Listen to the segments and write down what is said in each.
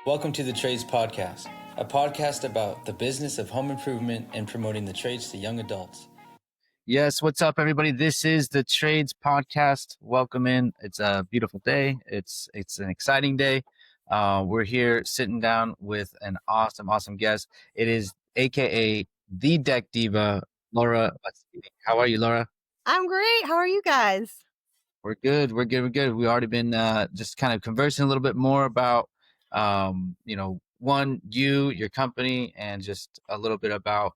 Welcome to the Trades Podcast, a podcast about the business of home improvement and promoting the trades to young adults. Yes, what's up, everybody? This is the Trades Podcast. Welcome in. It's a beautiful day. It's an exciting day. We're here sitting down with an awesome guest. It is AKA the Deck Diva, Laura Basili. How are you, Laura? I'm great. How are you guys? We're good. We've already been just kind of conversing a little bit more about, your company, and just a little bit about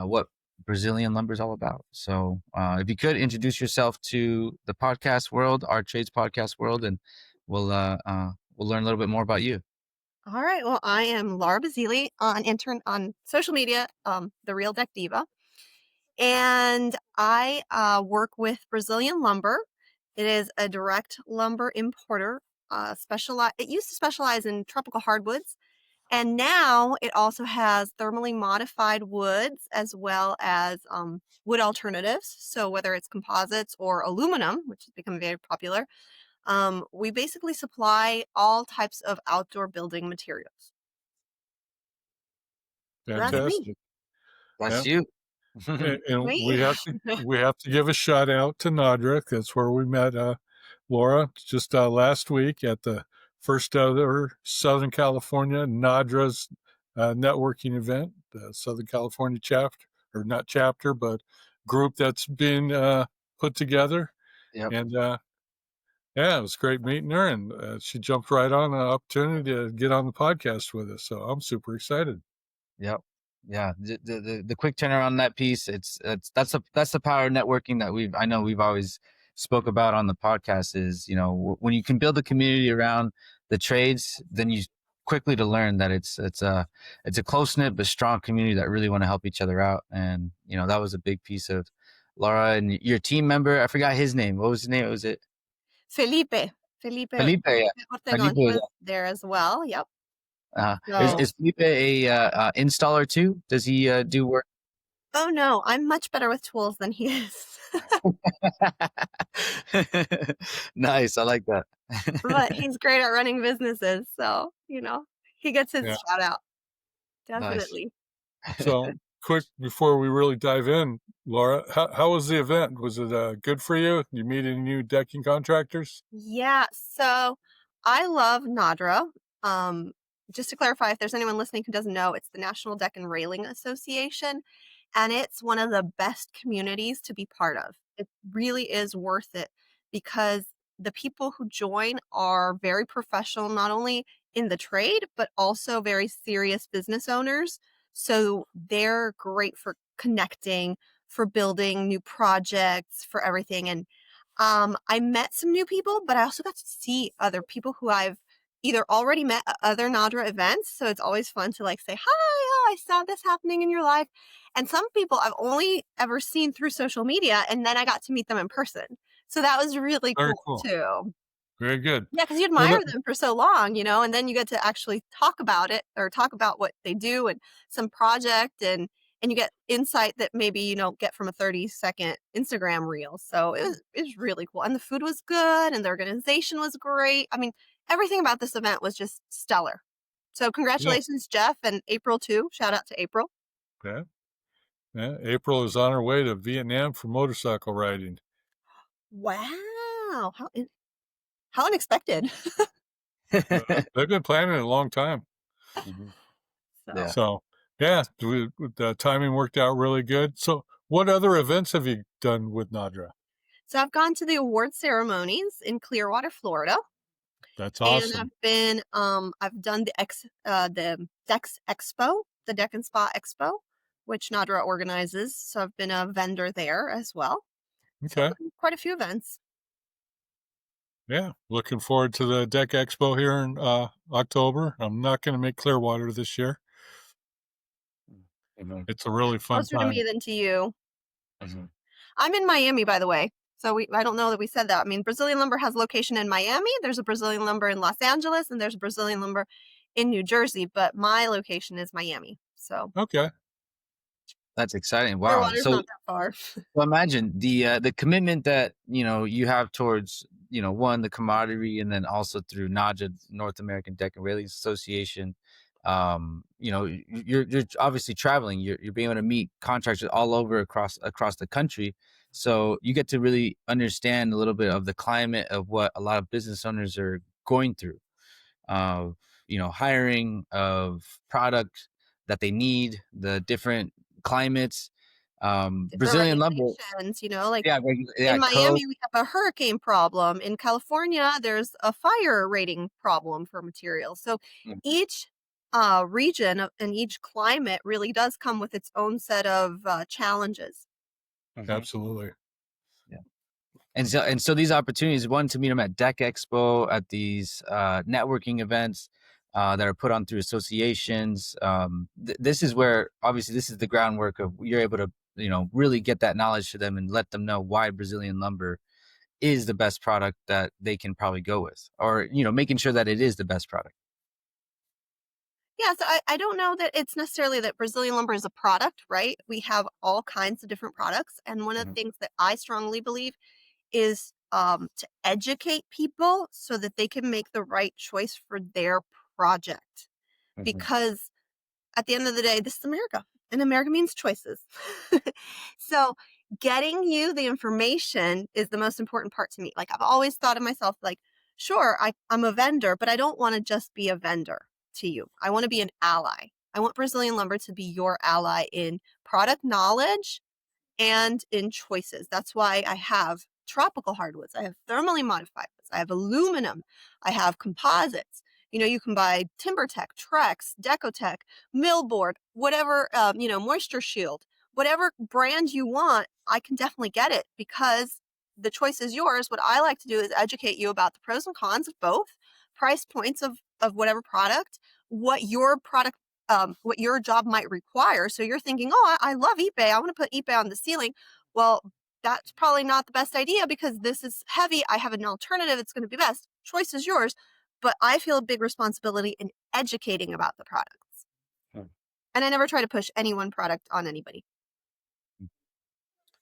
what Brazilian lumber is all about. So if you could introduce yourself to the podcast world, our Trades Podcast world, and we'll learn a little bit more about you. All right. Well, I am Laura Basili on social media, The Real Deck Diva. And I work with Brazilian Lumber. It is a direct lumber importer. It used to specialize in tropical hardwoods. And now it also has thermally modified woods as well as wood alternatives. So whether it's composites or aluminum, which has become very popular, we basically supply all types of outdoor building materials. Fantastic. That's you. And we have to give a shout out to Nadra. That's where we met Laura just last week at the first ever Southern California Nadra's networking event, the Southern California chapter, or not chapter, but group that's been put together. Yep. And it was great meeting her, and she jumped right on an opportunity to get on the podcast with us. So I'm super excited. Yep. Yeah. The quick turnaround on that piece. That's the power of networking that we've always spoke about on the podcast is, when you can build a community around the trades, then you quickly to learn that it's a close knit but strong community that really want to help each other out. And, that was a big piece of Laura and your team member. I forgot his name. What was his name? Was it Felipe? Yeah. Felipe, Felipe, he was there as well. Yep. Is Felipe a installer too? Does he do work? Oh no, I'm much better with tools than he is. Nice, I like that. But he's great at running businesses, so he gets his shout out. Definitely. Nice. So quick before we really dive in, Laura, how was the event? Was it good for you? You meet any new decking contractors? Yeah, so I love NADRA. Just to clarify, if there's anyone listening who doesn't know, it's the National Deck and Railing Association, and it's one of the best communities to be part of. It really is worth it because the people who join are very professional, not only in the trade, but also very serious business owners. So they're great for connecting, for building new projects, for everything. And I met some new people, but I also got to see other people who I've either already met at other NADRA events. So it's always fun to say, hi, I saw this happening in your life. And some people I've only ever seen through social media, and then I got to meet them in person. So that was really cool too. Very good. Yeah, because you admire them for so long, and then you get to actually talk about it or talk about what they do and some project, and you get insight that maybe you don't get from a 30-second Instagram reel. So it was really cool. And the food was good and the organization was great. I mean, everything about this event was just stellar. So congratulations, Jeff, and April too. Shout out to April. Yeah. April is on her way to Vietnam for motorcycle riding. Wow. How unexpected. They've been planning it a long time. Mm-hmm. So the timing worked out really good. So what other events have you done with NADRA? So I've gone to the award ceremonies in Clearwater, Florida. That's awesome. And I've done the Decks Expo, the Deck and Spa Expo, which NADRA organizes. So I've been a vendor there as well. Okay. So quite a few events. Yeah. Looking forward to the Deck Expo here in October. I'm not going to make Clearwater this year. Mm-hmm. It's a really fun Closer time. to me than to you. Mm-hmm. I'm in Miami, by the way. So I don't know that we said that. I mean, Brazilian Lumber has location in Miami. There's a Brazilian Lumber in Los Angeles, and there's a Brazilian Lumber in New Jersey. But my location is Miami. So okay, that's exciting. Wow. Clearwater's not that far. Well, imagine the commitment that you have towards one, the camaraderie, and then also through NAJA, North American Deck and Railings Association. You're obviously traveling. You're being able to meet contractors all over across the country. So you get to really understand a little bit of the climate of what a lot of business owners are going through. Of hiring, of product that they need, the different climates, Different Brazilian lumber. regulations, like Yeah, in code. Miami, we have a hurricane problem. In California, there's a fire rating problem for materials. So Mhm. each region and each climate really does come with its own set of challenges. Absolutely. Yeah. And so these opportunities, one, to meet them at Deck Expo, at these networking events that are put on through associations. This is where, obviously, this is the groundwork of you're able to, really get that knowledge to them and let them know why Brazilian lumber is the best product that they can probably go with, or, making sure that it is the best product. Yeah, so I don't know that it's necessarily that Brazilian lumber is a product, right? We have all kinds of different products. And one of the things that I strongly believe is to educate people so that they can make the right choice for their project. Because at the end of the day, this is America, and America means choices. So getting you the information is the most important part to me. Like, I've always thought of myself like, sure, I'm a vendor, but I don't want to just be a vendor to you. I want to be an ally. I want Brazilian lumber to be your ally in product knowledge and in choices. That's why I have tropical hardwoods. I have thermally modified woods. I have aluminum. I have composites. You can buy TimberTech, Trex, Decotech, Millboard, whatever, Moisture Shield, whatever brand you want, I can definitely get it because the choice is yours. What I like to do is educate you about the pros and cons of both, price points of whatever product, what your product what your job might require. So you're thinking, oh, I love eBay. I want to put eBay on the ceiling. Well, that's probably not the best idea because this is heavy. I have an alternative. It's going to be best. Choice is yours. But I feel a big responsibility in educating about the products. And I never try to push any one product on anybody.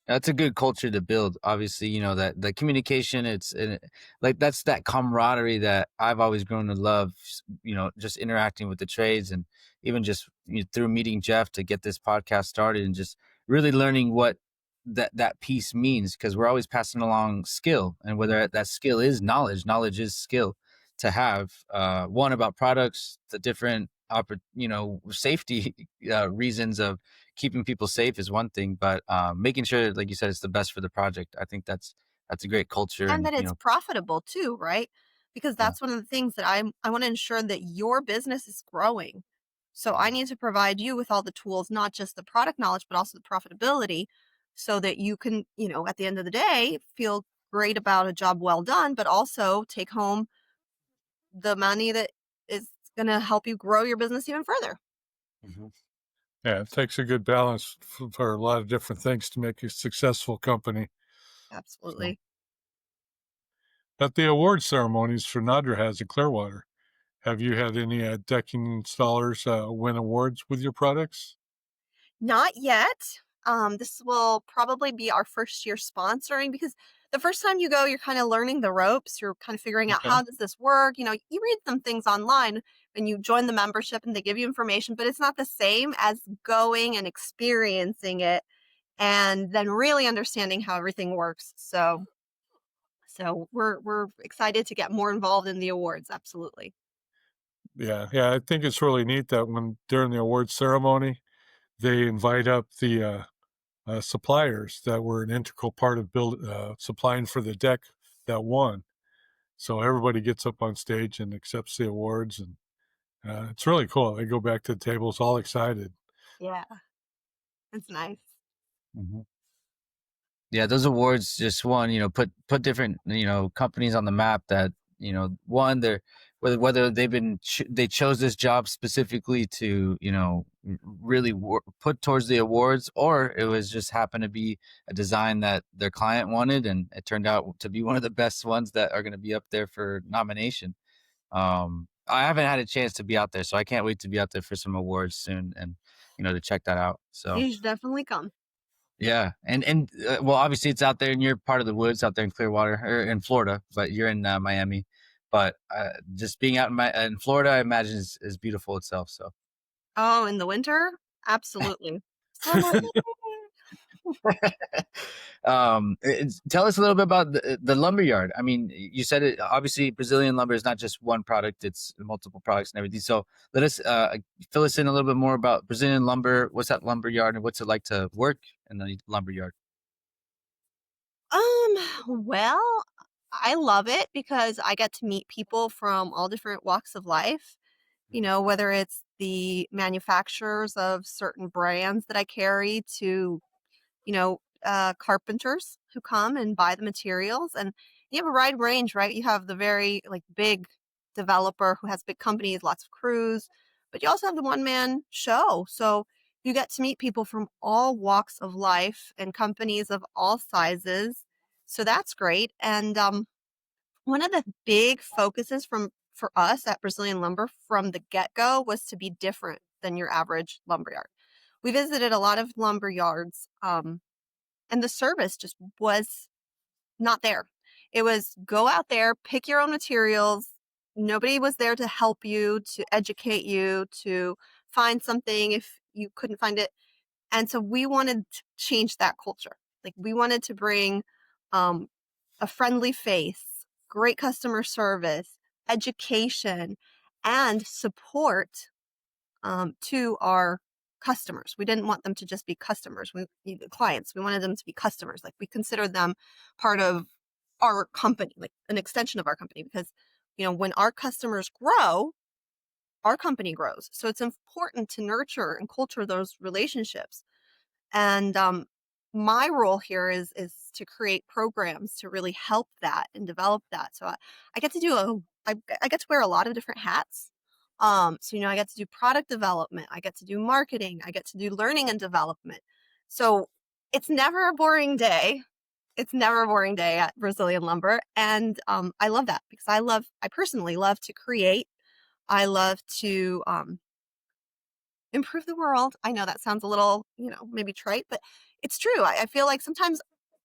That's a good culture to build. Obviously, that the communication, like that's that camaraderie that I've always grown to love, just interacting with the trades, and even just through meeting Jeff to get this podcast started, and just really learning what that piece means, because we're always passing along skill, and whether that skill is knowledge is skill to have, one, about products, the different safety reasons of keeping people safe is one thing, but making sure, like you said, it's the best for the project. I think that's a great culture, and that it's profitable too, right? Because that's one of the things that I want to ensure that your business is growing. So I need to provide you with all the tools, not just the product knowledge, but also the profitability, so that you can, at the end of the day, feel great about a job well done, but also take home the money that is going to help you grow your business even further. Yeah, it takes a good balance for a lot of different things to make a successful company. Absolutely. So, at the award ceremonies for Nadra has in Clearwater, have you had any decking installers win awards with your products? Not yet. This will probably be our first year sponsoring, because the first time you go, you're kind of learning the ropes. You're kind of figuring out how does this work. You read some things online and you join the membership and they give you information, but it's not the same as going and experiencing it and then really understanding how everything works. So we're excited to get more involved in the awards. Absolutely. Yeah, I think it's really neat that when during the award ceremony, they invite up the suppliers that were an integral part of supplying for the deck that won. So everybody gets up on stage and accepts the awards, and it's really cool. They go back to the tables all excited. Yeah, it's nice. Yeah, those awards just put different companies on the map that one, they're whether they chose this job specifically to really put towards the awards, or it was just happened to be a design that their client wanted, and it turned out to be one of the best ones that are going to be up there for nomination. I haven't had a chance to be out there, so I can't wait to be out there for some awards soon, and to check that out. So You should definitely come. Yeah, and well, obviously it's out there, and you're part of the woods out there in Clearwater or in Florida, but you're in Miami. But just being out in Florida, I imagine is beautiful itself. So. Oh, in the winter? Absolutely. Summer. Tell us a little bit about the lumber yard. I mean, you said it, obviously Brazilian lumber is not just one product, it's multiple products and everything. So let us fill us in a little bit more about Brazilian lumber. What's that lumber yard, and what's it like to work in the lumber yard? Well, I love it because I get to meet people from all different walks of life. You know, whether it's the manufacturers of certain brands that I carry to, carpenters who come and buy the materials. And you have a wide range, right? You have the very like big developer who has big companies, lots of crews, but you also have the one man show. So you get to meet people from all walks of life and companies of all sizes. So that's great. And one of the big focuses for us at Brazilian Lumber from the get-go was to be different than your average lumber yard. We visited a lot of lumber yards, and the service just was not there. It was go out there, pick your own materials. Nobody was there to help you, to educate you, to find something if you couldn't find it. And so we wanted to change that culture. Like we wanted to bring um, a friendly face, great customer service, education, and support to our customers. We didn't want them to just be customers, clients. We wanted them to be customers. Like we consider them part of our company, like an extension of our company, because when our customers grow, our company grows. So it's important to nurture and culture those relationships. And my role here is to create programs to really help that and develop that. So I get to I get to wear a lot of different hats. So I get to do product development, I get to do marketing, I get to do learning and development. So it's never a boring day. It's never a boring day at Brazilian Lumber, and I love that because I personally love to create. I love to improve the world. I know that sounds a little, maybe trite, but it's true. I feel like sometimes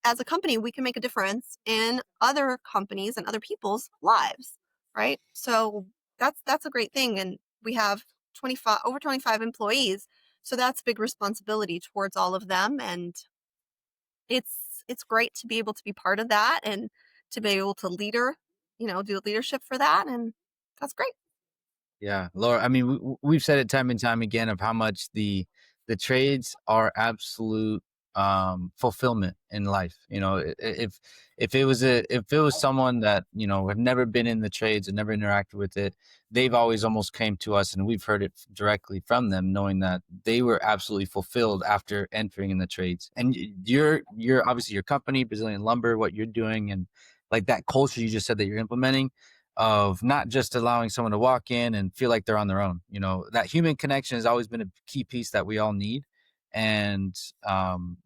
as a company, we can make a difference in other companies and other people's lives, right? So that's a great thing. And we have 25 employees. So that's a big responsibility towards all of them. And it's great to be able to be part of that and to be able to do leadership for that. And that's great. Yeah, Laura. I mean, we've said it time and time again of how much the trades are absolute fulfillment in life. If it was someone that had never been in the trades and never interacted with it, they've always almost came to us, and we've heard it directly from them, knowing that they were absolutely fulfilled after entering in the trades. And you're obviously your company, Brazilian Lumber, what you're doing, and like that culture you just said that you're implementing, of not just allowing someone to walk in and feel like they're on their own. That human connection has always been a key piece that we all need. And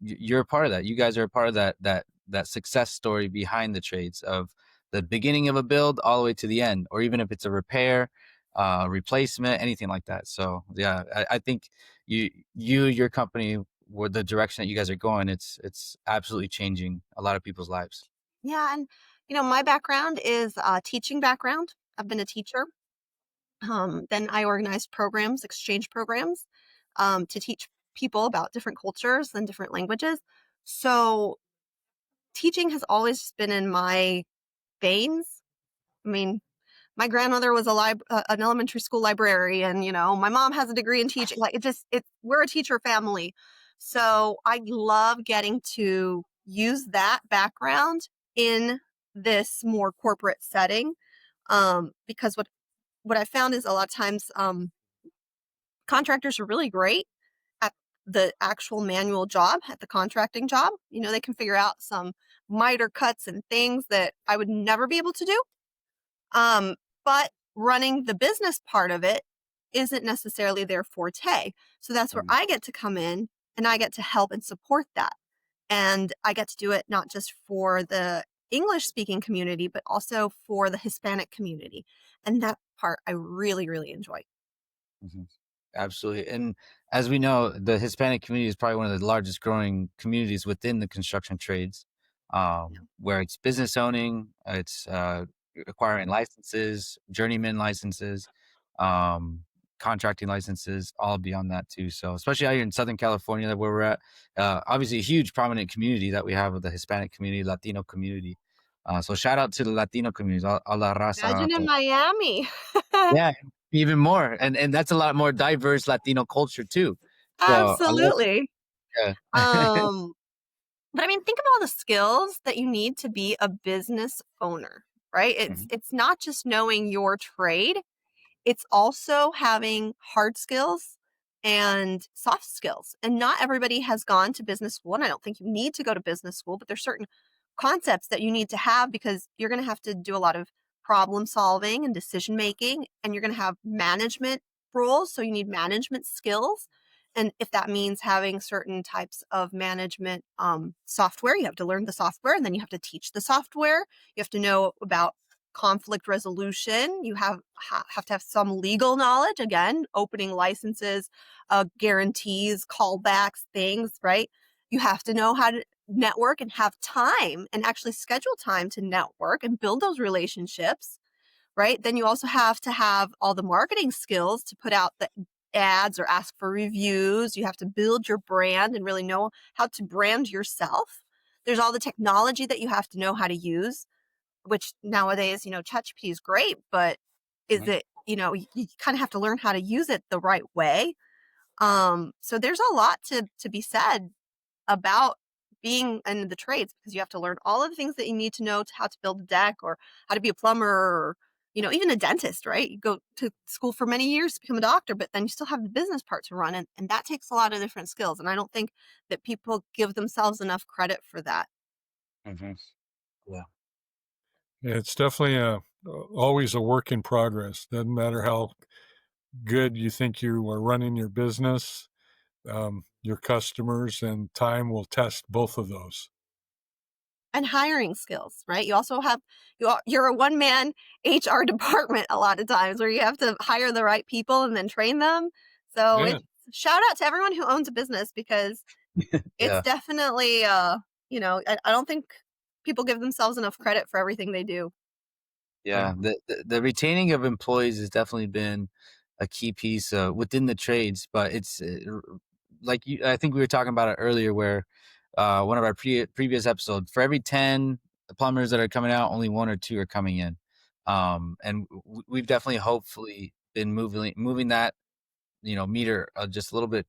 you're a part of that. You guys are a part of that success story behind the trades, of the beginning of a build all the way to the end, or even if it's a repair, replacement, anything like that. So yeah, I think your company, with the direction that you guys are going, it's absolutely changing a lot of people's lives. Yeah, and my background is a teaching background. I've been a teacher. Then I organized programs, exchange programs, to teach people about different cultures and different languages. So teaching has always been in my veins. I mean, my grandmother was an elementary school librarian. My mom has a degree in teaching. Like we're a teacher family. So I love getting to use that background in this more corporate setting. Because what I found is a lot of times contractors are really great at the actual manual job, at the contracting job. They can figure out some miter cuts and things that I would never be able to do. But running the business part of it isn't necessarily their forte. So that's where I get to come in and I get to help and support that. And I get to do it not just for the English speaking community, but also for the Hispanic community. And that part I really, really enjoy. Mm-hmm. Absolutely. And as we know, the Hispanic community is probably one of the largest growing communities within the construction trades, where it's business owning, it's acquiring licenses, journeyman licenses, um, contracting licenses, all beyond that too. So especially out here in Southern California, where we're at, obviously a huge prominent community that we have with the Hispanic community, Latino community. So shout out to the Latino communities, a la raza. Imagine in Miami. Yeah, even more, and that's a lot more diverse Latino culture too. So I love, Absolutely. yeah. But I mean, think of all the skills that you need to be a business owner, right? Mhm. It's not just knowing your trade, it's also having hard skills and soft skills. And not everybody has gone to business school. And I don't think you need to go to business school, but there's certain concepts that you need to have because you're going to have to do a lot of problem solving and decision making. And you're going to have management roles. So you need management skills. And if that means having certain types of management software, you have to learn the software and then you have to teach the software. You have to know about conflict resolution. You have to have some legal knowledge, again, opening licenses, guarantees, callbacks, things, right? You have to know how to network and have time and actually schedule time to network and build those relationships, right? Then you also have to have all the marketing skills to put out the ads or ask for reviews. You have to build your brand and really know how to brand yourself. There's all the technology that you have to know how to use, which nowadays, ChatGPT is great, but is Mhm. it, you kind of have to learn how to use it the right way. So there's a lot to be said about being in the trades because you have to learn all of the things that you need to know to how to build a deck or how to be a plumber or, even a dentist, right? You go to school for many years to become a doctor, but then you still have the business part to run. And that takes a lot of different skills. And I don't think that people give themselves enough credit for that. Mhm. Yeah. It's definitely always a work in progress. Doesn't matter how good you think you are running your business, your customers and time will test both of those. And hiring skills, right? You also have you're a one-man HR department a lot of times where you have to hire the right people and then train them. So Yeah. it's shout out to everyone who owns a business because it's Yeah. definitely I don't think people give themselves enough credit for everything they do. Yeah. The retaining of employees has definitely been a key piece within the trades, but it's like I think we were talking about it earlier, where one of our previous episodes, for every 10 plumbers that are coming out, only one or two are coming in. And we've definitely, hopefully, been moving that meter just a little bit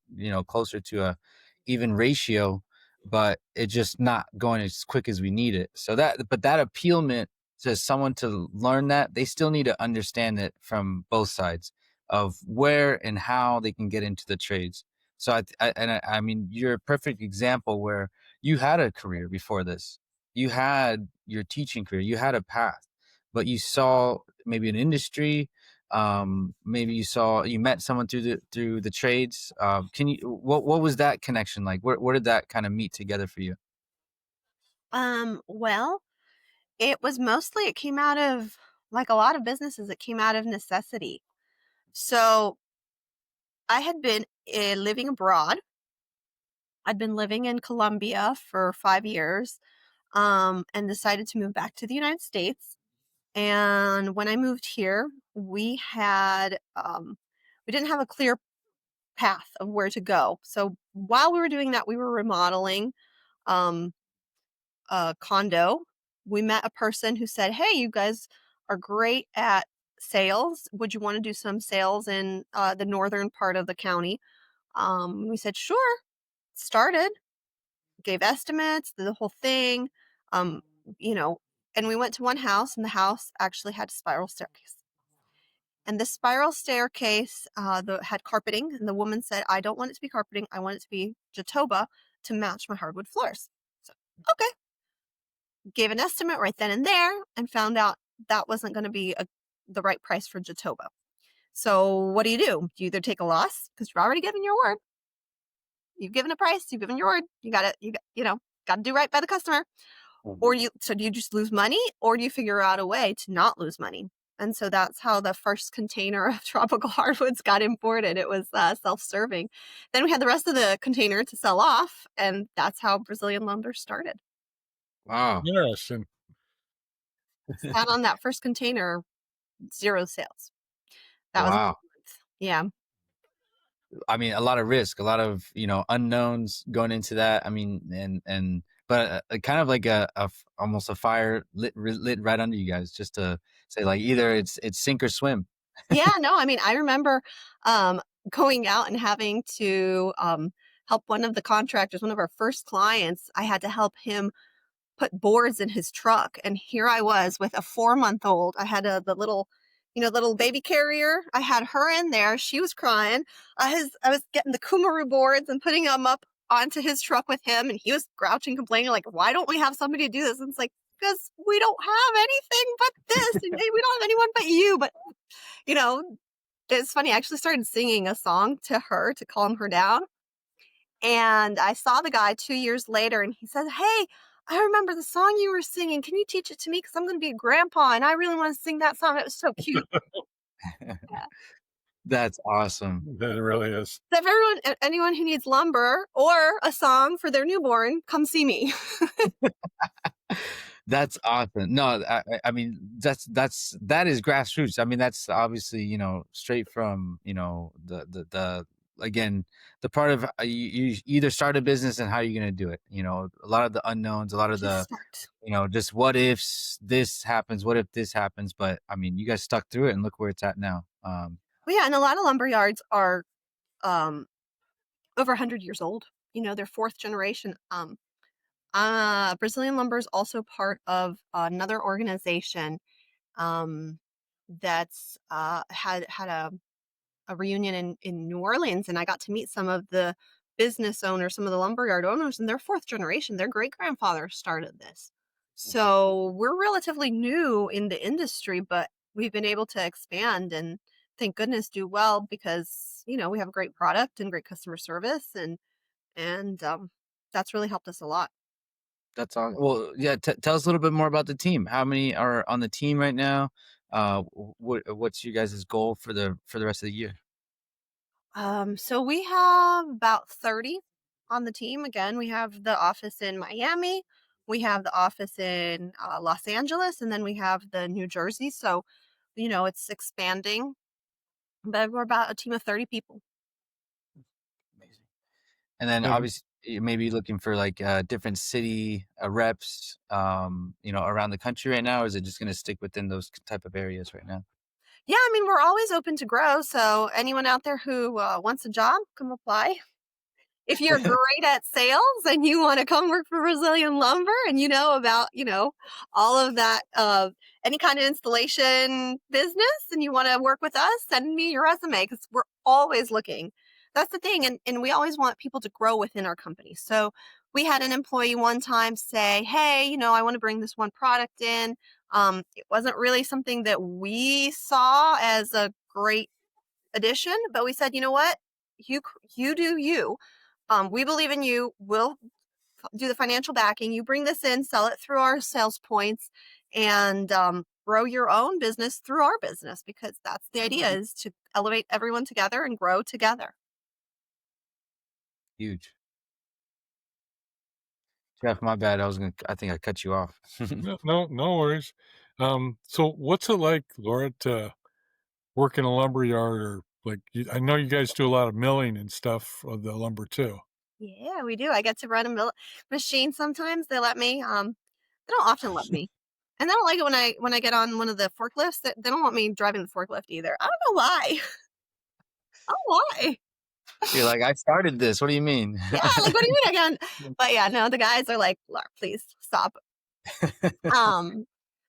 closer to a even ratio, but it's just not going as quick as we need it. So that appealment to someone to learn, that they still need to understand it from both sides of where and how they can get into the trades. So I mean, you're a perfect example where you had a career before this, you had your teaching career, you had a path, but you saw maybe an industry, maybe you met someone through the trades. What was that connection like? Where did that kind of meet together for you? Well, it came out of, like a lot of businesses, it came out of necessity. So I had been living abroad. I'd been living in Colombia for 5 years, and decided to move back to the United States. And when I moved here, we didn't have a clear path of where to go. So while we were doing that, we were remodeling um, a condo. We met a person who said, "Hey, you guys are great at sales. Would you want to do some sales in the northern part of the county?" We said, "Sure." Started, gave estimates, the whole thing. Um, you know, and we went to one house, and the house actually had a spiral staircase. And the spiral staircase had carpeting, and the woman said, "I don't want it to be carpeting. I want it to be Jatoba to match my hardwood floors." So, okay, gave an estimate right then and there, and found out that wasn't going to be the right price for Jatoba. So, what do? You either take a loss because you're already given your word. You've given a price. You've given your word. Got to do right by the customer. Mhm. Or do you just lose money, or do you figure out a way to not lose money? And so that's how the first container of tropical hardwoods got imported. It was self-serving. Then we had the rest of the container to sell off, and that's how Brazilian lumber started. Wow. Interesting. Sat on that first container, 0 sales. That was Wow. yeah. I mean, a lot of risk, a lot of, unknowns going into that. I mean, but kind of like almost a fire lit right under you guys, just to say like either it's sink or swim. Yeah, no, I mean, I remember going out and having to help one of the contractors, one of our first clients. I had to help him put boards in his truck, and here I was with a 4-month-old. I had the little, little baby carrier. I had her in there. She was crying. I was getting the Kumaru boards and putting them up onto his truck with him, and he was grouching, complaining like, "Why don't we have somebody to do this?" And it's like, because we don't have anything but this, and we don't have anyone but you. But it's funny. I actually started singing a song to her to calm her down. And I saw the guy 2 years later, and he said, "Hey, I remember the song you were singing. Can you teach it to me? Because I'm going to be a grandpa, and I really want to sing that song." It was so cute. Yeah. That's awesome. That really is. So if anyone who needs lumber or a song for their newborn, come see me. That's awesome. No, I mean, that is grassroots. I mean, that's obviously, straight from, the again, the part of you either start a business and how you're going to do it. A lot of the unknowns, a lot of the, just what ifs this happens, what if this happens. But I mean, you guys stuck through it and look where it's at now. Well, yeah, and a lot of lumber yards are over 100 years old. They're 4th generation. Brazilian lumber is also part of another organization that's had a reunion in New Orleans, and I got to meet some of the business owners, some of the lumberyard owners, and they're 4th generation. Their great grandfather started this. So we're relatively new in the industry, but we've been able to expand and thank goodness do well because, we have a great product and great customer service, and that's really helped us a lot. That's all. Well, yeah. Tell us a little bit more about the team. How many are on the team right now? What's you guys' goal for the rest of the year? So we have about 30 on the team. Again, we have the office in Miami, we have the office in Los Angeles, and then we have the New Jersey. So, it's expanding, but we're about a team of 30 people. Amazing. And then Yeah. obviously you may be looking for like different city reps, around the country right now, or is it just going to stick within those type of areas right now? Yeah, I mean, we're always open to grow. So anyone out there who wants a job, come apply. If you're great at sales and you want to come work for Brazilian Lumber and you know about, all of that, any kind of installation business and you want to work with us, send me your resume because we're always looking. That's the thing. And we always want people to grow within our company. So we had an employee one time say, "Hey, I want to bring this one product in." It wasn't really something that we saw as a great addition, but we said, "You know what? You do you. We believe in you. We'll do the financial backing. You bring this in, sell it through our sales points, and grow your own business through our business because that's the idea is to elevate everyone together and grow together." Huge. Jeff, my bad. I think I cut you off. No worries. So what's it like, Laura, to work in a lumber yard or I know you guys do a lot of milling and stuff of the lumber too. Yeah, we do. I get to run a machine sometimes. They let me. They don't often let me. And they don't like it when I get on one of the forklifts. They don't want me driving the forklift either. I don't know why. I don't know why. You're like, I started this. What do you mean? Yeah, like what do you mean again? But yeah, no, the guys are like, "Laura, please stop." No,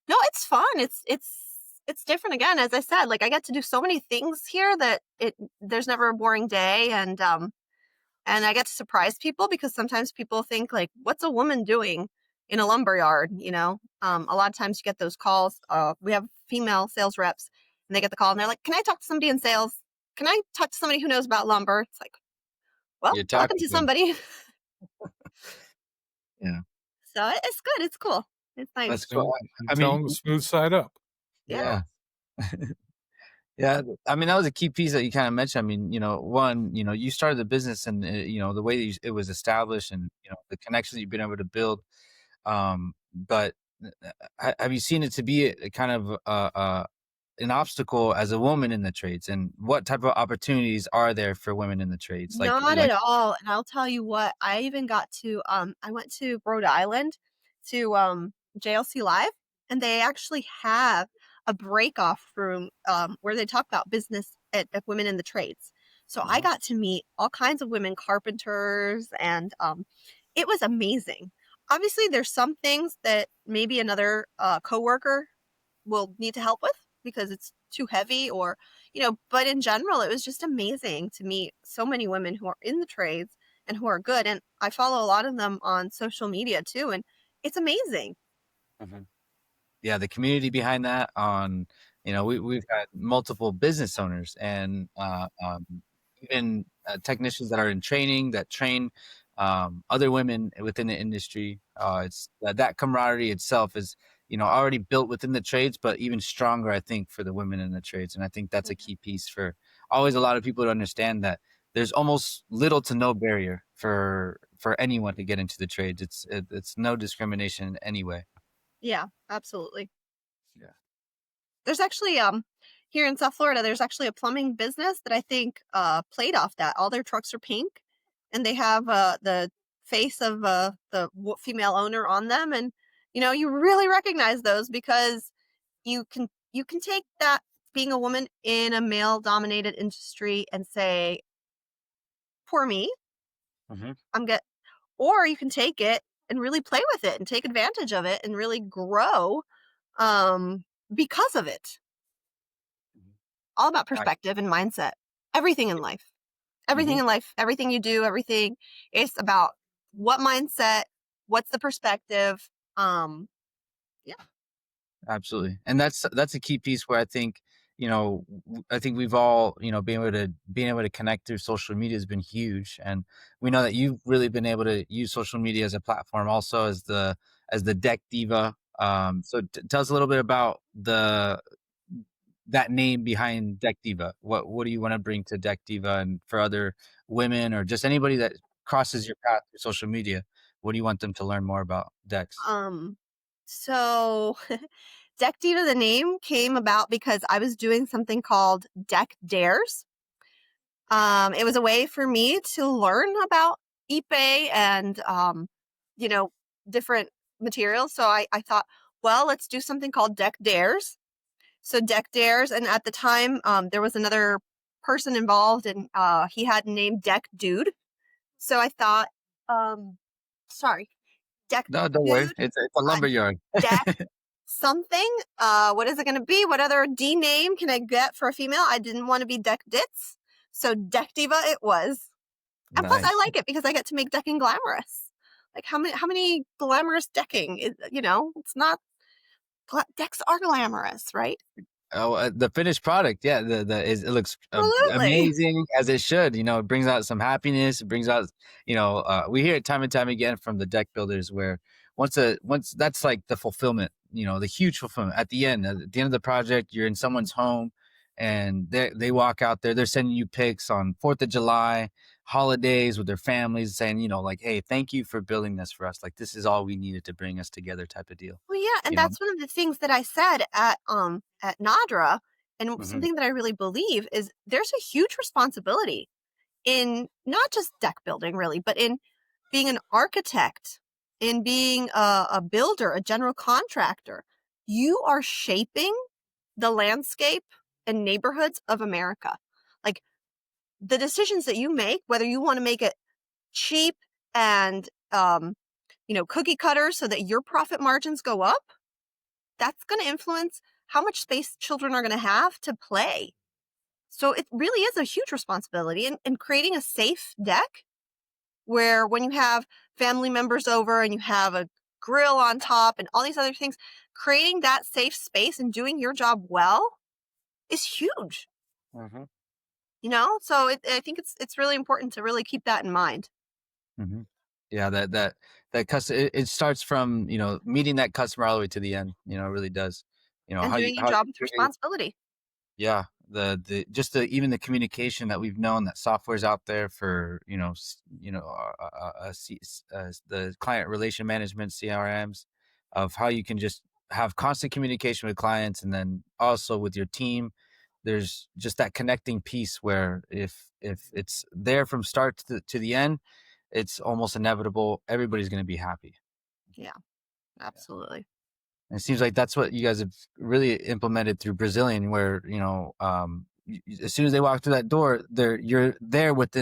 it's fun. It's different again. As I said, like I get to do so many things here that there's never a boring day, and I get to surprise people because sometimes people think like, "What's a woman doing in a lumber yard?" A lot of times you get those calls. We have female sales reps, and they get the call, and they're like, "Can I talk to somebody in sales? Can I talk to somebody who knows about lumber?" It's like, well, You're talking talking to to 'em. somebody. Yeah. So it's good. It's cool. It's nice. That's So cool. you I tell mean, them the smooth side up. Yeah. Yeah, I mean, that was a key piece that you kind of mentioned. I mean, one, you started the business, and the way that it was established, and the connections you've been able to build. But have you seen it to be a kind of an obstacle as a woman in the trades, and what type of opportunities are there for women in the trades? Not at all. And I'll tell you what, I even got to I went to Rhode Island to JLC Live, and they actually have a break off room where they talk about business at women in the trades. So I got to meet all kinds of women carpenters, and it was amazing. Obviously, there's some things that maybe another coworker will need to help with because it's too heavy, or but in general it was just amazing to meet so many women who are in the trades and who are good, and I follow a lot of them on social media too, and it's amazing. Yeah, the community behind that. We've got multiple business owners, and even technicians that are in training, that train other women within the industry. It's that camaraderie itself is already built within the trades, but even stronger, I think, for the women in the trades. And I think that's a key piece for always a lot of people to understand that there's almost little to no barrier for anyone to get into the trades. It's no discrimination in any way. Yeah, absolutely. Yeah. There's actually here in South Florida, there's actually a plumbing business that I think played off that. All their trucks are pink, and they have the face of the female owner on them, and you really recognize those because you can take that, being a woman in a male dominated industry, and say, poor me, or you can take it and really play with it and take advantage of it and really grow because of it. All about perspective and mindset. Everything in life. Everything in life, everything you do, everything is about what mindset, what's the perspective. Yeah. Absolutely. And that's a key piece where I think, we've all, being able to connect through social media has been huge. And we know that you've really been able to use social media as a platform, also as the Deck Diva. So tell us a little bit about that name behind Deck Diva. What do you want to bring to Deck Diva, and for other women or just anybody that crosses your path through social media? What do you want them to learn more about decks? So Deck Diva, the name came about because I was doing something called Deck Dares. It was a way for me to learn about Ipe and different materials. So I thought, well, let's do something called Deck Dares. So Deck Dares, and at the time, there was another person involved, and he had named Deck Dude. So I thought, sorry, Deck No, don't worry. It's a lumber yard. Deck something. What is it going to be? What other D name can I get for a female? I didn't want to be Deck Ditz, so Deck Diva it was. And plus, I like it because I get to make decking glamorous. Like how many glamorous decking? It's not. Decks are glamorous, right? Oh, the finished product, yeah, it looks amazing, as it should. It brings out some happiness. It brings out, we hear it time and time again from the deck builders, where once that's like the fulfillment, the huge fulfillment at the end of the project. You're in someone's home, and they walk out there. They're sending you pics on 4th of July, holidays with their families, saying, like, hey, thank you for building this for us. Like, this is all we needed to bring us together, type of deal. Well, yeah, and that's one of the things that I said at NADRA, and something that I really believe is there's a huge responsibility in not just deck building, really, but in being an architect, in being a builder, a general contractor. You are shaping the landscape and neighborhoods of America. Like, the decisions that you make, whether you want to make it cheap and cookie cutter so that your profit margins go up, that's going to influence how much space children are going to have to play. So it really is a huge responsibility in creating a safe deck, where when you have family members over and you have a grill on top and all these other things, creating that safe space and doing your job well is huge. So I think it's really important to really keep that in mind. Yeah, that it starts from meeting that customer all the way to the end. It really does. And doing your job with responsibility. Yeah, even the communication that we've known that software's out there for the client relation management CRMs, of how you can just have constant communication with clients, and then also with your team. There's just that connecting piece where if it's there from start to the end, it's almost inevitable everybody's going to be happy. Yeah, absolutely. And it seems like that's what you guys have really implemented through Brazilian, where as soon as they walk through that door, you're there with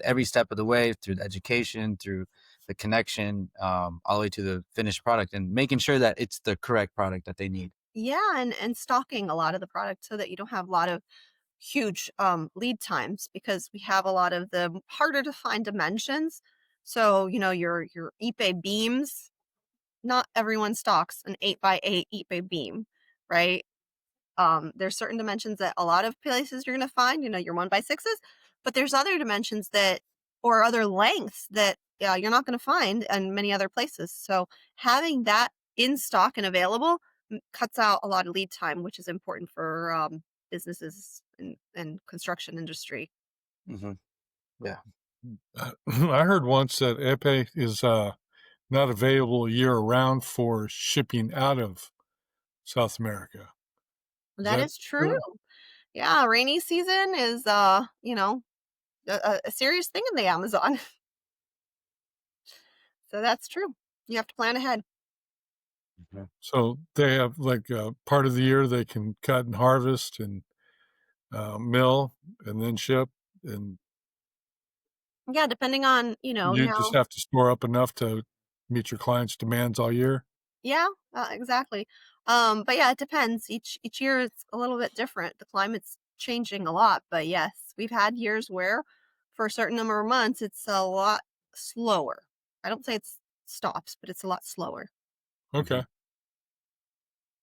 every step of the way, through the education, through the connection, all the way to the finished product, and making sure that it's the correct product that they need. Yeah, and stocking a lot of the product so that you don't have a lot of huge lead times, because we have a lot of the harder to find dimensions. So, your Ipe beams, not everyone stocks an 8x8 Ipe beam, right? There's certain dimensions that a lot of places you're going to find, your 1x6s, but there's other dimensions or other lengths that you're not going to find in many other places. So having that in stock and available cuts out a lot of lead time, which is important for businesses and construction industry. Mm-hmm. Yeah. I heard once that Epe is not available year round for shipping out of South America. That is true. Yeah, rainy season is a serious thing in the Amazon. So that's true. You have to plan ahead. So they have like part of the year they can cut and harvest and mill and then ship, and Yeah, depending on, you now. just have to store up enough to meet your clients' demands all year. Yeah, exactly. But yeah, it depends. Each year it's a little bit different. The climate's changing a lot, but yes, we've had years where for a certain number of months it's a lot slower. I don't say it stops, but it's a lot slower. Okay.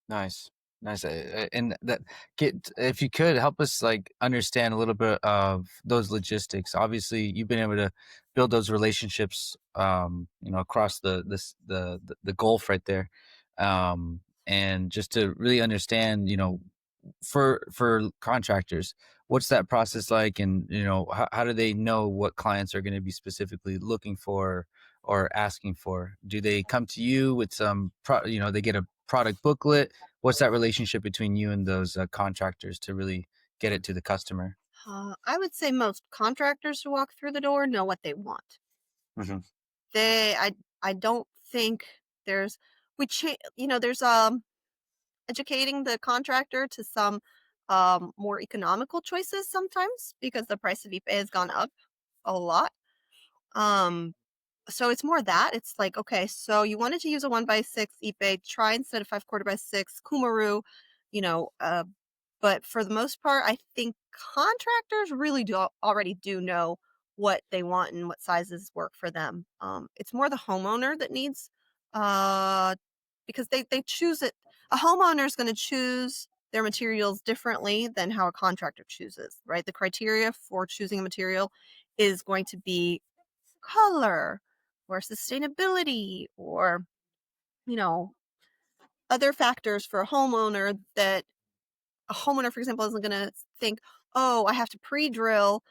Nice. And if you could help us like understand a little bit of those logistics. Obviously, you've been able to build those relationships, across the gulf right there, and just to really understand, for contractors, what's that process like, and how do they know what clients are going to be specifically looking for or asking for? Do they come to you with they get a product booklet? What's that relationship between you and those contractors to really get it to the customer? I would say most contractors who walk through the door know what they want. Mm-hmm. I don't think there's there's educating the contractor to some more economical choices sometimes, because the price of Ipe has gone up a lot. So it's more that it's like, okay, so you wanted to use a 1x6 Ipe, try instead of 5/4x6 Kumaru, you know, uh, but for the most part, I think contractors really already do know what they want and what sizes work for them. It's more the homeowner that needs, uh, because they choose it. A homeowner is going to choose their materials differently than how a contractor chooses, right? The criteria for choosing a material is going to be color or sustainability or, you know, other factors for a homeowner that a homeowner, for example, isn't going to think, oh, I have to pre-drill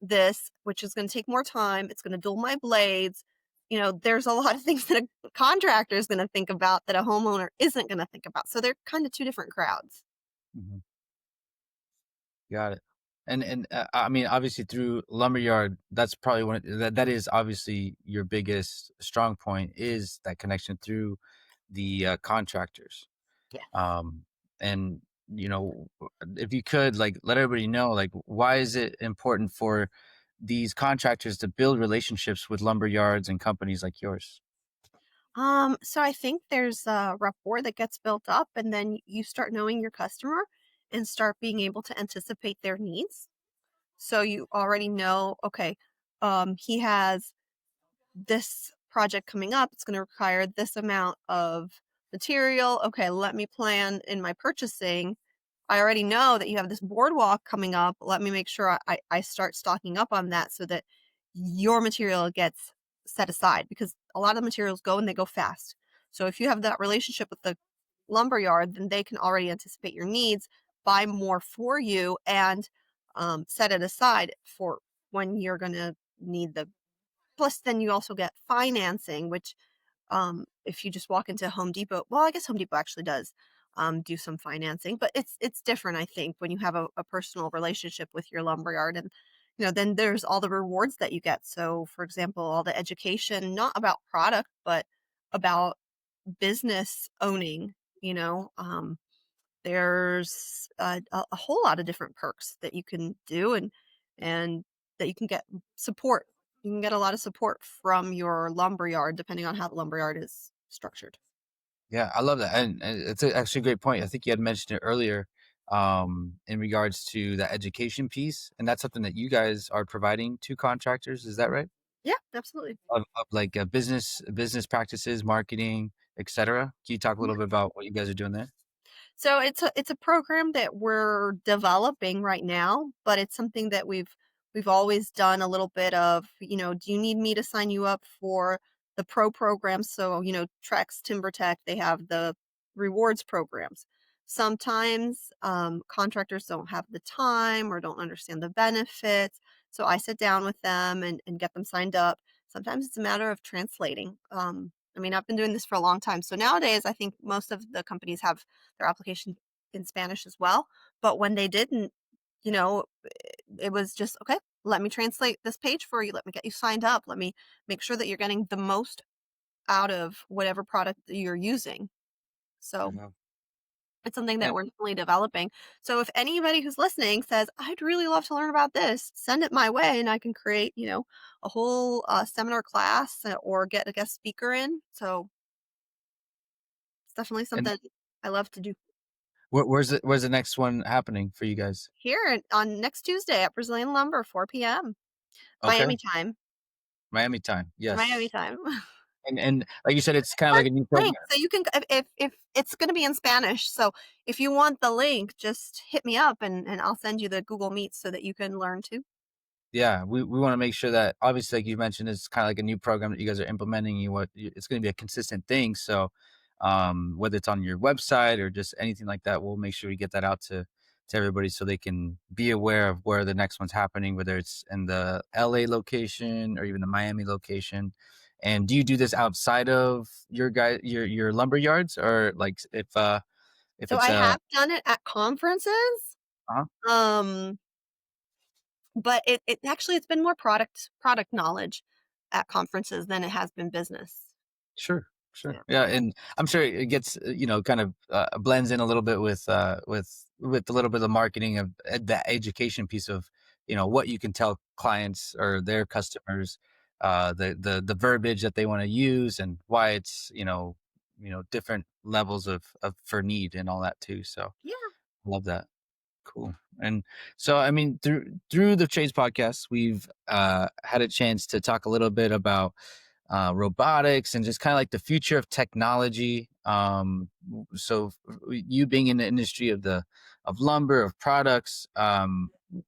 this, which is going to take more time. It's going to dull my blades. There's a lot of things that a contractor is going to think about that a homeowner isn't going to think about. So they're kind of two different crowds. Mm-hmm. Got it. And I mean, obviously through lumberyard, that's probably that is obviously your biggest strong point, is that connection through the contractors. Yeah. And if you could like let everybody know, like, why is it important for these contractors to build relationships with lumberyards and companies like yours? So I think there's a rapport that gets built up, and then you start knowing your customer and start being able to anticipate their needs. So you already know, okay, he has this project coming up. It's going to require this amount of material. Okay, let me plan in my purchasing. I already know that you have this boardwalk coming up. Let me make sure I start stocking up on that so that your material gets set aside, because a lot of materials go and they go fast. So if you have that relationship with the lumberyard, then they can already anticipate your needs buy more for you and set it aside for when you're going to need the. Plus, then you also get financing, which if you just walk into Home Depot, well, I guess Home Depot actually does do some financing, but it's different, I think, when you have a personal relationship with your lumberyard, and then there's all the rewards that you get. So, for example, all the education, not about product, but about business owning. There's a whole lot of different perks that you can do, and that you can get support. You can get a lot of support from your lumberyard, depending on how the lumberyard is structured. Yeah, I love that, and it's actually a great point. I think you had mentioned it earlier, in regards to the education piece, and that's something that you guys are providing to contractors. Is that right? Yeah, absolutely. Of like business practices, marketing, etc. Can you talk a little bit about what you guys are doing there? So it's a program that we're developing right now, but it's something that we've always done a little bit of, do you need me to sign you up for the pro program? So, Trex, TimberTech, they have the rewards programs. Sometimes contractors don't have the time or don't understand the benefits. So I sit down with them and get them signed up. Sometimes it's a matter of translating. I've been doing this for a long time. So nowadays, I think most of the companies have their application in Spanish as well. But when they didn't, you know, it was just, okay, let me translate this page for you. Let me get you signed up. Let me make sure that you're getting the most out of whatever product that you're using. So Mhm. it's something that And we're definitely developing. So if anybody who's listening says, I'd really love to learn about this, send it my way and I can create, a whole seminar class or get a guest speaker in. So it's definitely and something I love to do. where's the next one happening for you guys? Here on next Tuesday at Brazilian Lumber, 4 p.m. Okay, Miami time. Miami time. Miami Yes, time. and like you said, it's kind of Send like a new the link program. so you can, if it's going to be in Spanish. So if you want the link, just hit me up and I'll send you the Google Meet so that you can learn too. Yeah, we want to make sure that, obviously, like you mentioned, it's kind of like a new program that you guys are implementing. It's going to be a consistent thing. So, whether it's on your website or just anything like that, we'll make sure we get that out to everybody so they can be aware of where the next one's happening, whether it's in the LA location or even the Miami location. And do you do this outside of your lumber yards, or like if So it's I a have done it at conferences. uh Um, but it actually, it's been more product knowledge at conferences than it has been business. Sure, sure. Yeah. Yeah, and I'm sure it gets, kind of blends in a little bit with a little bit of marketing of the education piece of, what you can tell clients or their customers, the verbiage that they want to use and why it's, different levels of for need and all that too. So Yeah. love that. Cool. And so, I mean, through the Trades podcast, we've had a chance to talk a little bit about robotics and just kind of like the future of technology. So you being in the industry of lumber, of products,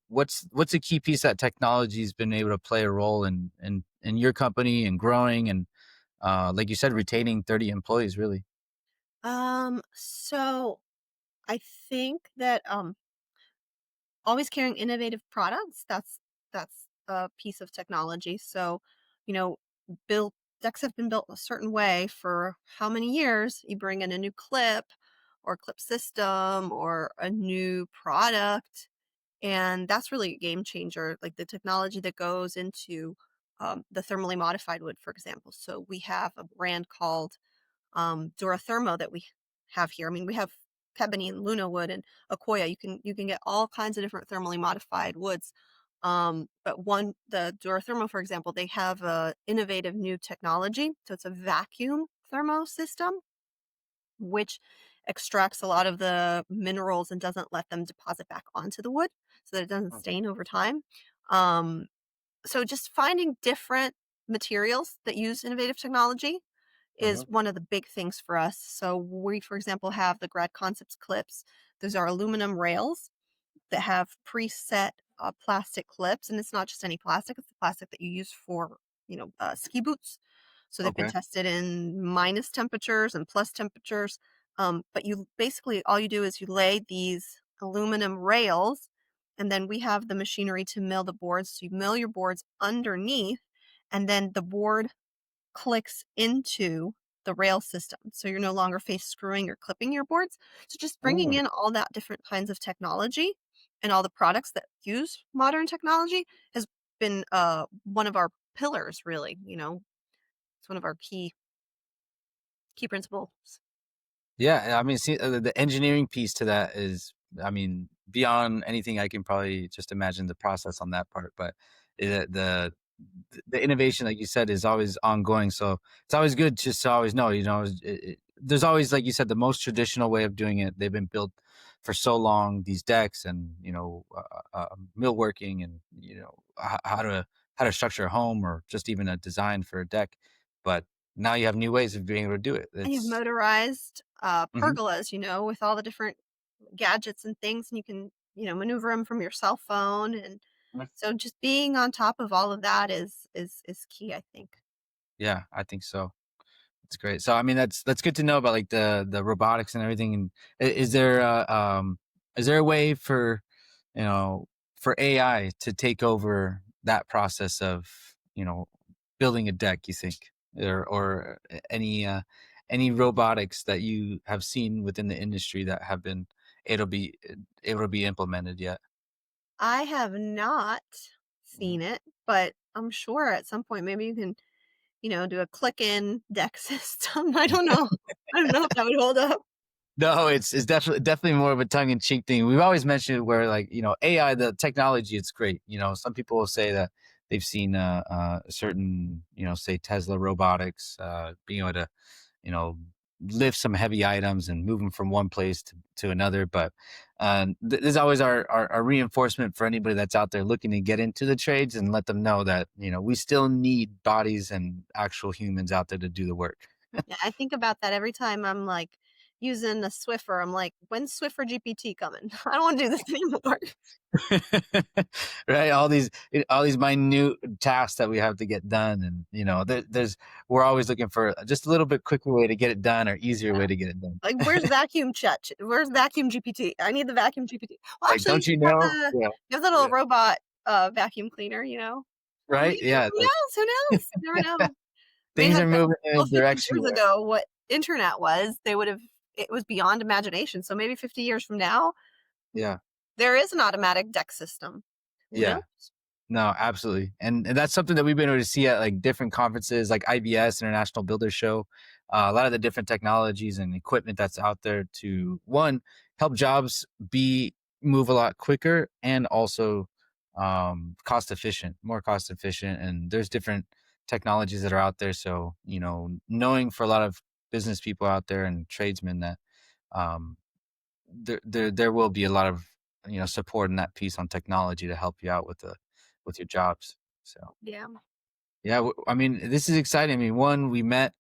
what's a key piece that technology has been able to play a role in your company and growing and, like you said, retaining 30 employees, really? So I think that always carrying innovative products, that's a piece of technology. So, you know, built decks have been built a certain way for how many years. You bring in a new clip or clip system or a new product, and that's really a game changer. Like the technology that goes into the thermally modified wood, for example. So we have a brand called Durathermo that we have here. I mean, we have Pebony and Luna wood and Akoya. You can get all kinds of different thermally modified woods. But the Durathermo, for example, they have a innovative new technology. So it's a vacuum thermo system, which extracts a lot of the minerals and doesn't let them deposit back onto the wood so that it doesn't stain over time. Um, so just finding different materials that use innovative technology is Uh-huh. one of the big things for us. So we, for example, have the Grad Concepts clips. Those are aluminum rails that have preset plastic clips, and it's not just any plastic; it's the plastic that you use for ski boots. So they've been Okay. tested in minus temperatures and plus temperatures. But you basically all you do is you lay these aluminum rails, and then we have the machinery to mill the boards. So you mill your boards underneath, and then the board clicks into the rail system. So you're no longer face screwing or clipping your boards. So just bringing Oh, in all that different kinds of technology and all the products that use modern technology has been one of our pillars, really. It's one of our key principles. yeah. I mean, see, the engineering piece to that is, I mean, beyond anything I can probably just imagine the process on that part. But the innovation, like you said, is always ongoing. So it's always good just to always know, there's always, like you said, the most traditional way of doing it. They've been built for so long, these decks and, millworking and, how to structure a home or just even a design for a deck. But now you have new ways of being able to do it. And you have It's motorized Mhm. pergolas, with all the different gadgets and things, and you can, maneuver them from your cell phone. And so just being on top of all of that is key, I think. Yeah, I think so. It's great. So I mean, that's good to know about like the robotics and everything. And is there a way for you know for AI to take over that process of building a deck? You think, or any robotics that you have seen within the industry that have been able to be able to be implemented yet? I have not Mhm. seen it, but I'm sure at some point maybe you can, do a click-in deck system. I don't know. I don't know if that would hold up. No, it's definitely more of a tongue in cheek thing. We've always mentioned where like AI, the technology, it's great. Some people will say that they've seen certain say Tesla robotics being able to you know lift some heavy items and move them from one place to another. But this is always our reinforcement for anybody that's out there looking to get into the trades and let them know that we still need bodies and actual humans out there to do the work. Yeah, I think about that every time I'm like using the Swiffer. I'm like, when's Swiffer GPT coming? I don't want to do this anymore. Right, all these minute tasks that we have to get done, and we're always looking for just a little bit quicker way to get it done or easier way to get it done. Like, where's vacuum chat? Where's vacuum GPT? I need the vacuum GPT. Well, Like, actually, don't you know? Yeah, you have the little yeah. robot vacuum cleaner. Well, Right, yeah, who knows? Who knows? You never know. They things had are moving in a told 50 direction years where, ago what internet was, it was beyond imagination. So maybe 50 years from now, yeah, there is an automatic deck system. Who knows? yeah. No, absolutely. And that's something that we've been able to see at like different conferences like IBS, International Builder Show. A lot of the different technologies and equipment that's out there to one, help jobs be move a lot quicker and also more cost efficient. And there's different technologies that are out there. So, knowing for a lot of business people out there and tradesmen that um, there will be a lot of support in that piece on technology to help you out with your jobs. So Yeah. yeah, I mean, this is exciting. I mean, one, we met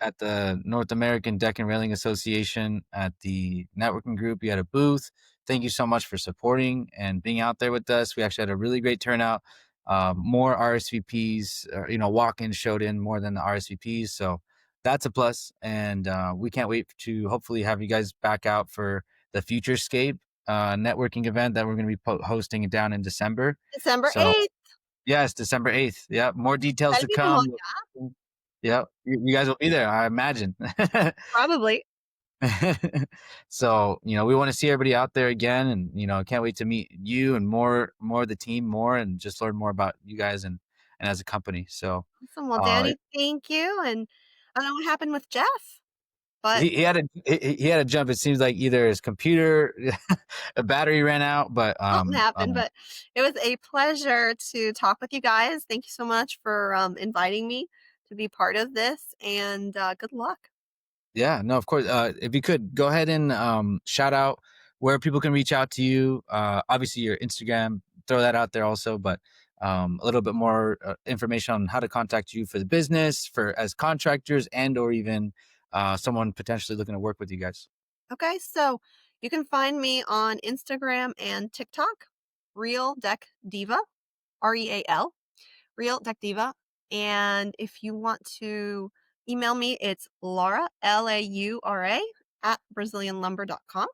at the North American Deck and Railing Association at the networking group. You had a booth. Thank you so much for supporting and being out there with us. We actually had a really great turnout. More RSVPs, walk-ins showed in more than the RSVPs. So that's a plus. And we can't wait to hopefully have you guys back out for the Futurescape networking event that we're going to be hosting down in December. December So 8th. yes, December 8th. Yeah, more details Gotta to be the one. come. Yeah, you guys will be there, I imagine. Probably. So, we want to see everybody out there again, and can't wait to meet you and more of the team more and just learn more about you guys and as a company. So, Awesome. Well, uh Danny, thank you. And I don't know what happened with Jeff, but he had to jump. It seems like either his computer a battery ran out, but something happened. But it was a pleasure to talk with you guys. Thank you so much for inviting me to be part of this, and good luck. yeah, no, of course. If you could go ahead and shout out where people can reach out to you. Obviously, your Instagram, throw that out there also, but a little bit more information on how to contact you for the business, for as contractors, and or even someone potentially looking to work with you guys. Okay, so you can find me on Instagram and TikTok, Real Deck Diva, REAL, Real Deck Diva. And if you want to email me, it's Laura, LAURA, at BrazilianLumber.com.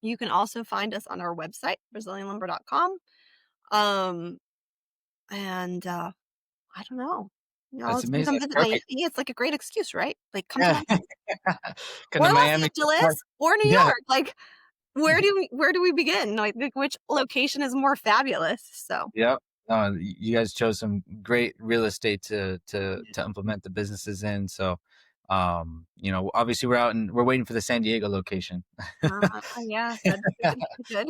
You can also find us on our website, BrazilianLumber.com. And I don't know. That's You can amazing. come That's visit perfect. Miami. It's like a great excuse, right? Like come to Yeah. Miami Come or to Los Miami. Angeles or New Yeah. York. Like where do we begin? Like which location is more fabulous? So Yep. You guys chose some great real estate to implement the businesses in. So, obviously we're waiting for the San Diego location. yeah, that'd be good.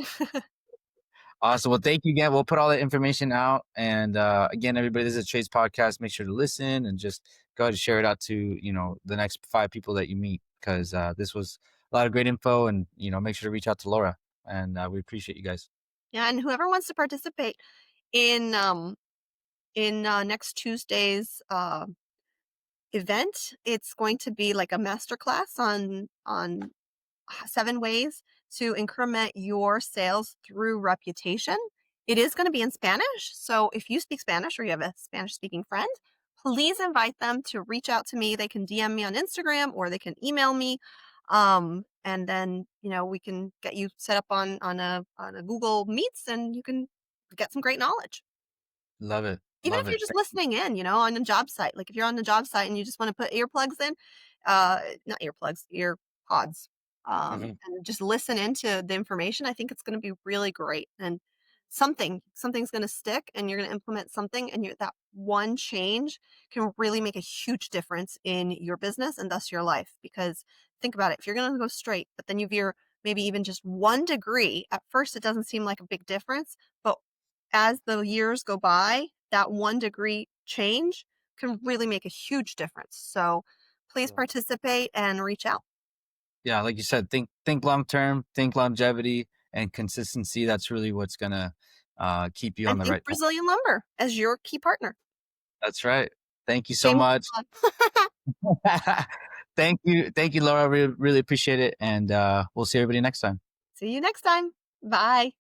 Awesome. Well, thank you again. We'll put all that information out. And again, everybody, this is a Trades podcast. Make sure to listen and just go ahead and share it out to, the next 5 people that you meet, because this was a lot of great info. And, make sure to reach out to Laura. And we appreciate you guys. Yeah, and whoever wants to participate in next Tuesday's event, it's going to be like a masterclass on 7 ways to increment your sales through reputation. It is going to be in Spanish. So if you speak Spanish or you have a Spanish speaking friend, please invite them to reach out to me. They can DM me on Instagram or they can email me. And then, we can get you set up on a Google Meets and you can get some great knowledge. Love it. Even Love if you're it. just listening in, on a job site, like if you're on the job site and you just want to put earplugs in, not earplugs, ear pods, and just listen into the information, I think it's going to be really great. And something's going to stick and you're going to implement something and that one change can really make a huge difference in your business and thus your life. Because think about it, if you're going to go straight, but then you veer maybe even just 1 degree, at first it doesn't seem like a big difference, but as the years go by, that 1 degree change can really make a huge difference. So please participate and reach out. Yeah, like you said, think long term, think longevity and consistency. That's really what's gonna keep you on And the think right path. Brazilian Lumber as your key partner. That's right. Thank you so James much. Thank you, Laura. Really appreciate it, and we'll see everybody next time. See you next time. Bye.